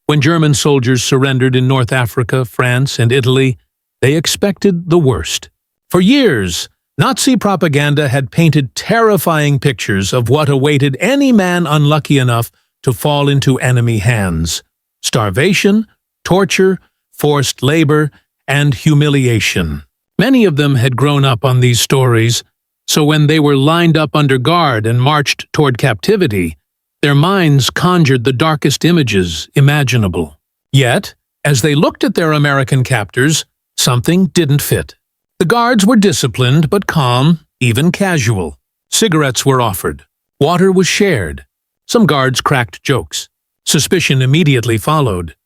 When German soldiers surrendered in North Africa, France, and Italy, they expected the worst. For years, Nazi propaganda had painted terrifying pictures of what awaited any man unlucky enough to fall into enemy hands: starvation, torture, forced labor, and humiliation. Many of them had grown up on these stories, so when they were lined up under guard and marched toward captivity, their minds conjured the darkest images imaginable. Yet, as they looked at their American captors, something didn't fit. The guards were disciplined but calm, even casual. Cigarettes were offered. Water was shared. Some guards cracked jokes. Suspicion immediately followed.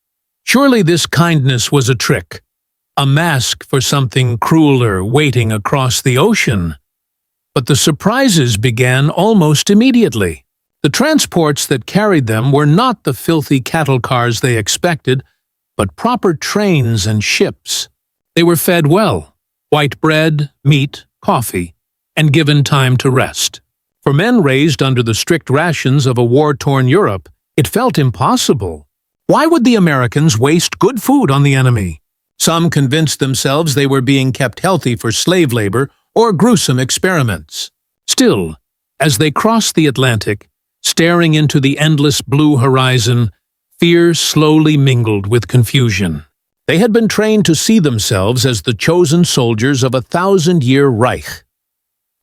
Surely this kindness was a trick, a mask for something crueler waiting across the ocean. But the surprises began almost immediately. The transports that carried them were not the filthy cattle cars they expected, but proper trains and ships. They were fed well: white bread, meat, coffee, and given time to rest. For men raised under the strict rations of a war-torn Europe, it felt impossible. Why would the Americans waste good food on the enemy? Some convinced themselves they were being kept healthy for slave labor or gruesome experiments. Still, as they crossed the Atlantic, staring into the endless blue horizon, fear slowly mingled with confusion. They had been trained to see themselves as the chosen soldiers of a 1,000-year Reich.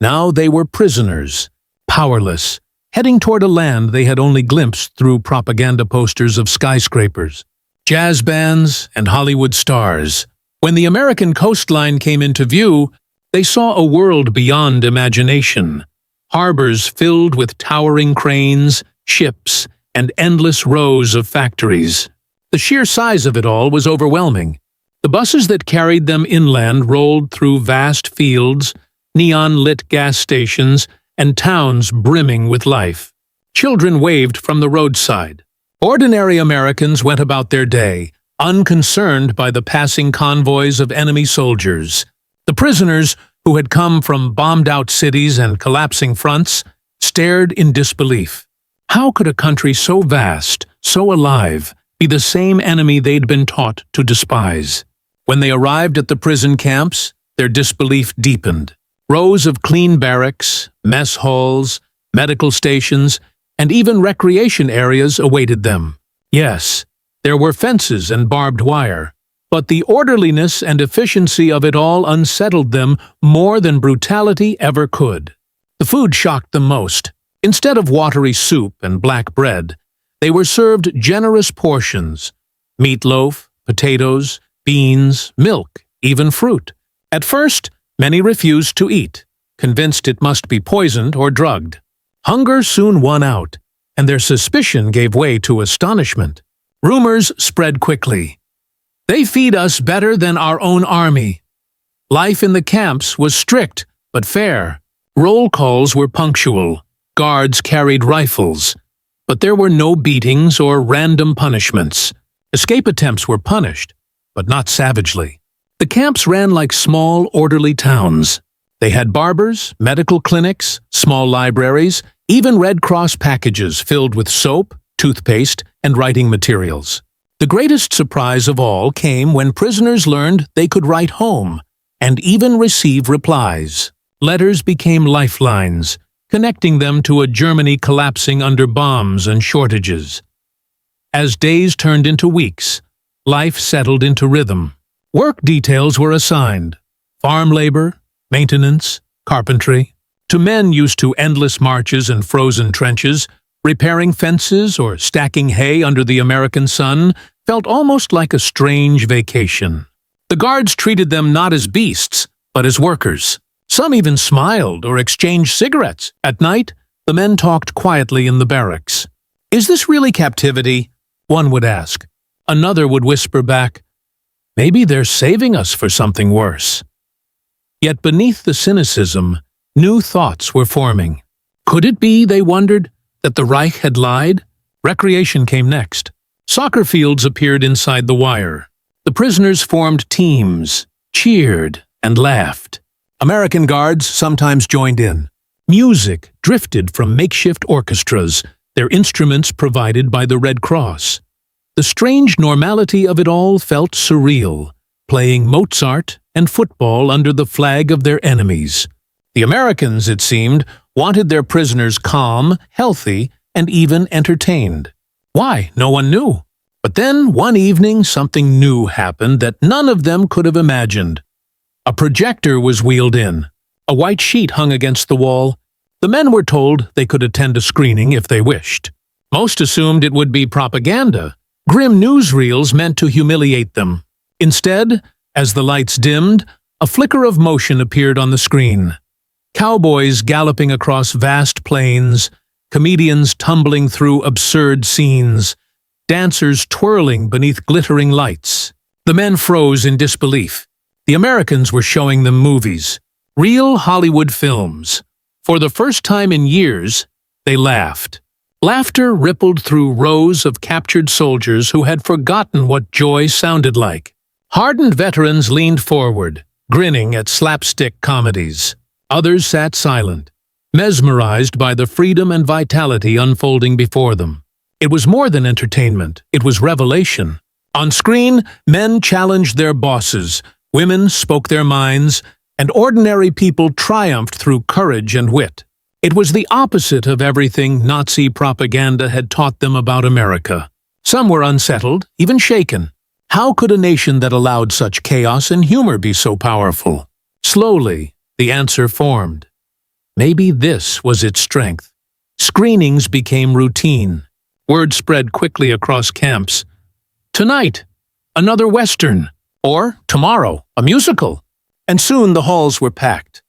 Now they were prisoners, powerless, heading toward a land they had only glimpsed through propaganda posters of skyscrapers, jazz bands, and Hollywood stars. When the American coastline came into view, they saw a world beyond imagination. Harbors filled with towering cranes, ships, and endless rows of factories. The sheer size of it all was overwhelming. The buses that carried them inland rolled through vast fields, neon-lit gas stations, and towns brimming with life. Children waved from the roadside. Ordinary Americans went about their day, unconcerned by the passing convoys of enemy soldiers. The prisoners, who had come from bombed-out cities and collapsing fronts, stared in disbelief. How could a country so vast, so alive, be the same enemy they'd been taught to despise? When they arrived at the prison camps, their disbelief deepened. Rows of clean barracks, mess halls, medical stations, and even recreation areas awaited them. Yes, there were fences and barbed wire, but the orderliness and efficiency of it all unsettled them more than brutality ever could. The food shocked them most. Instead of watery soup and black bread, they were served generous portions: meatloaf, potatoes, beans, milk, even fruit. At first, many refused to eat, convinced it must be poisoned or drugged. Hunger soon won out, and their suspicion gave way to astonishment. Rumors spread quickly. "They feed us better than our own army." Life in the camps was strict but fair. Roll calls were punctual. Guards carried rifles. But there were no beatings or random punishments. Escape attempts were punished, but not savagely. The camps ran like small, orderly towns. They had barbers, medical clinics, small libraries, even Red Cross packages filled with soap, toothpaste, and writing materials. The greatest surprise of all came when prisoners learned they could write home, and even receive replies. Letters became lifelines, connecting them to a Germany collapsing under bombs and shortages. As days turned into weeks, life settled into rhythm. Work details were assigned: farm labor, maintenance, carpentry. To men used to endless marches and frozen trenches, repairing fences or stacking hay under the American sun felt almost like a strange vacation. The guards treated them not as beasts, but as workers. Some even smiled or exchanged cigarettes. At night, the men talked quietly in the barracks. "Is this really captivity?" one would ask. Another would whisper back, "Maybe they're saving us for something worse." Yet beneath the cynicism, new thoughts were forming. Could it be, they wondered, that the Reich had lied? Recreation came next. Soccer fields appeared inside the wire. The prisoners formed teams, cheered, and laughed. American guards sometimes joined in. Music drifted from makeshift orchestras, their instruments provided by the Red Cross. the strange normality of it all felt surreal, playing Mozart and football under the flag of their enemies. The Americans, it seemed, wanted their prisoners calm, healthy, and even entertained. Why, no one knew. But then, one evening, something new happened that none of them could have imagined. A projector was wheeled in. A white sheet hung against the wall. The men were told they could attend a screening if they wished. Most assumed it would be propaganda, grim newsreels meant to humiliate them. Instead, as the lights dimmed, a flicker of motion appeared on the screen. Cowboys galloping across vast plains, comedians tumbling through absurd scenes, dancers twirling beneath glittering lights. The men froze in disbelief. The Americans were showing them movies, real Hollywood films. For the first time in years, they laughed. Laughter rippled through rows of captured soldiers who had forgotten what joy sounded like. Hardened veterans leaned forward, grinning at slapstick comedies. Others sat silent, mesmerized by the freedom and vitality unfolding before them. It was more than entertainment, it was revelation. On screen, men challenged their bosses, women spoke their minds, and ordinary people triumphed through courage and wit. It was the opposite of everything Nazi propaganda had taught them about America. Some were unsettled, even shaken. How could a nation that allowed such chaos and humor be so powerful? Slowly, the answer formed. Maybe this was its strength. Screenings became routine. Word spread quickly across camps. Tonight, another Western. Or, tomorrow, a musical. And soon the halls were packed.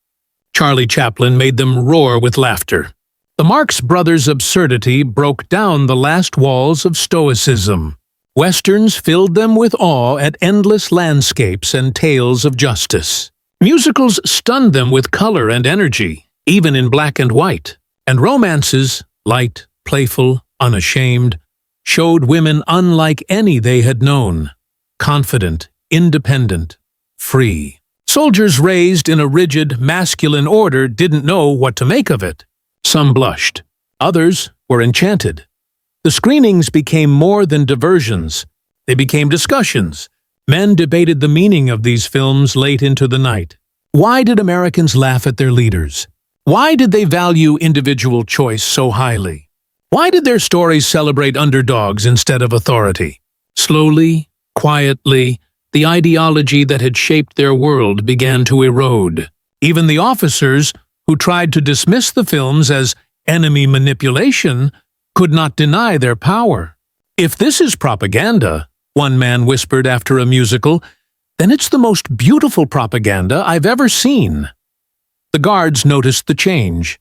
Charlie Chaplin made them roar with laughter. The Marx Brothers' absurdity broke down the last walls of stoicism. Westerns filled them with awe at endless landscapes and tales of justice. Musicals stunned them with color and energy, even in black and white. And romances, light, playful, unashamed, showed women unlike any they had known. Confident, independent, free. Soldiers raised in a rigid, masculine order didn't know what to make of it. Some blushed. Others were enchanted. The screenings became more than diversions. They became discussions. Men debated the meaning of these films late into the night. Why did Americans laugh at their leaders? Why did they value individual choice so highly? Why did their stories celebrate underdogs instead of authority? Slowly, quietly, the ideology that had shaped their world began to erode. Even the officers, who tried to dismiss the films as enemy manipulation, could not deny their power. If this is propaganda, one man whispered after a musical, then it's the most beautiful propaganda I've ever seen. The guards noticed the change.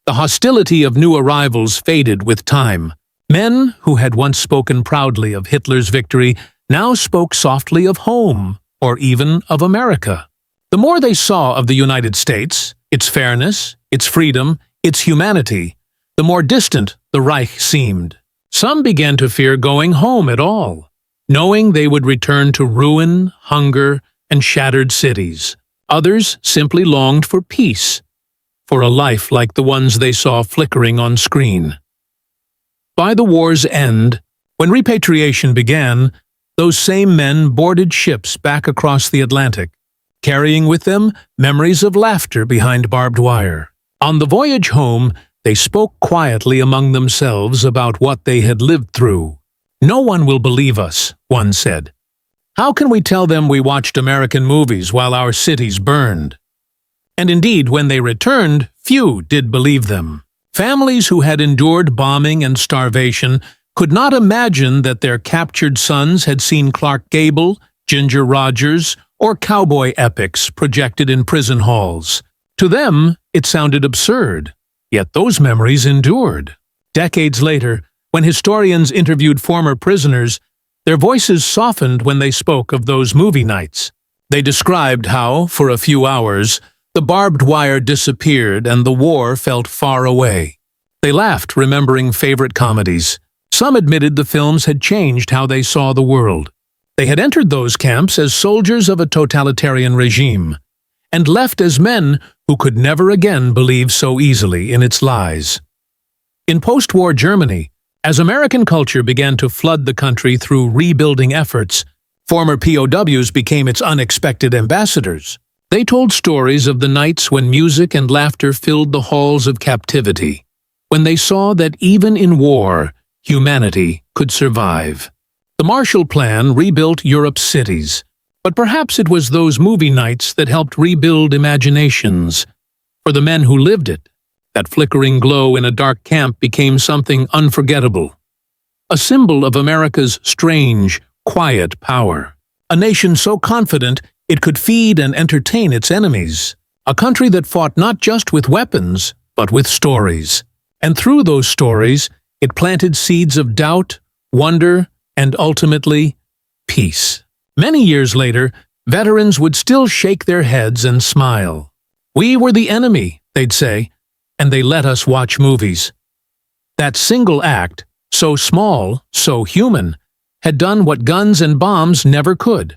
The hostility of new arrivals faded with time. Men who had once spoken proudly of Hitler's victory now spoke softly of home, or even of America. The more they saw of the United States, its fairness, its freedom, its humanity, the more distant the Reich seemed. Some began to fear going home at all, knowing they would return to ruin, hunger, and shattered cities. Others simply longed for peace, for a life like the ones they saw flickering on screen. By the war's end, when repatriation began, those same men boarded ships back across the Atlantic, carrying with them memories of laughter behind barbed wire. On the voyage home, they spoke quietly among themselves about what they had lived through. "No one will believe us," one said. "How can we tell them we watched American movies while our cities burned?" And indeed, when they returned, few did believe them. Families who had endured bombing and starvation could not imagine that their captured sons had seen Clark Gable, Ginger Rogers, or cowboy epics projected in prison halls. To them, it sounded absurd, yet those memories endured. Decades later, when historians interviewed former prisoners, their voices softened when they spoke of those movie nights. They described how, for a few hours, the barbed wire disappeared and the war felt far away. They laughed, remembering favorite comedies. Some admitted the films had changed how they saw the world. They had entered those camps as soldiers of a totalitarian regime, and left as men who could never again believe so easily in its lies. In post-war Germany, As American culture began to flood the country through rebuilding efforts, former POWs became its unexpected ambassadors. They told stories of the nights when music and laughter filled the halls of captivity, when they saw that even in war, humanity could survive. The Marshall Plan rebuilt Europe's cities, but perhaps it was those movie nights that helped rebuild imaginations. For the men who lived it, that flickering glow in a dark camp became something unforgettable. A symbol of America's strange, quiet power. A nation so confident it could feed and entertain its enemies. A country that fought not just with weapons, but with stories. And through those stories, it planted seeds of doubt, wonder, and ultimately, peace. Many years later, veterans would still shake their heads and smile. "We were the enemy," they'd say, and they let us watch movies. That single act, so small, so human, had done what guns and bombs never could.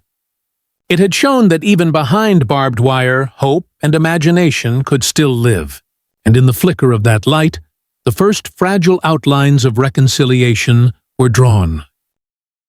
It had shown that even behind barbed wire, hope and imagination could still live. And in the flicker of that light, the first fragile outlines of reconciliation were drawn.